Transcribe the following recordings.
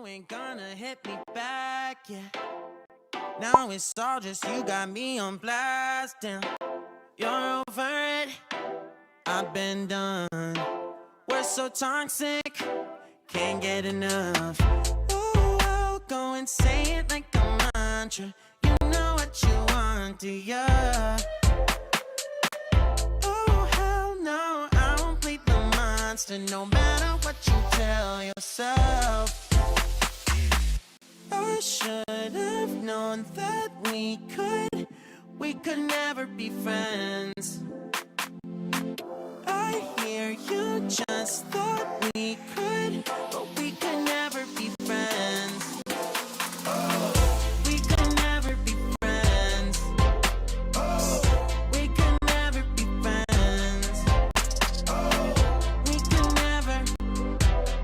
ain't gonna hit me back, yeah. Now it's all just you got me on blast, damn. You're over it, I've been done. We're so toxic, can't get enough. Ooh, I'll go and say it like a mantra. You know what you want, do ya? Oh, hell no, I won't plead the monster, no matter what you tell yourself. I should have known that we could never be friends. I hear you just thought we could, but we could never be friends. We could never be friends. We could never be friends. We could never,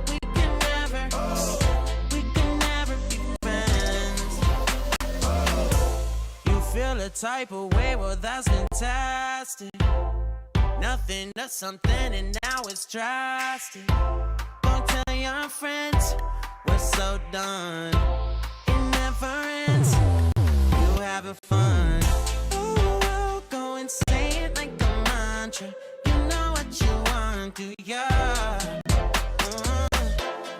we could never, we could never be friends. You feel a type of way, well that's fantastic. Nothing to something and now it's drastic. Don't tell your friends we're so done. It never ends, you having fun. Oh, I'll go and say it like a mantra. You know what you want, do ya?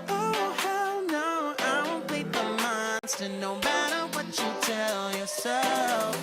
Oh, hell no, I won't play the monster, no matter what you tell yourself.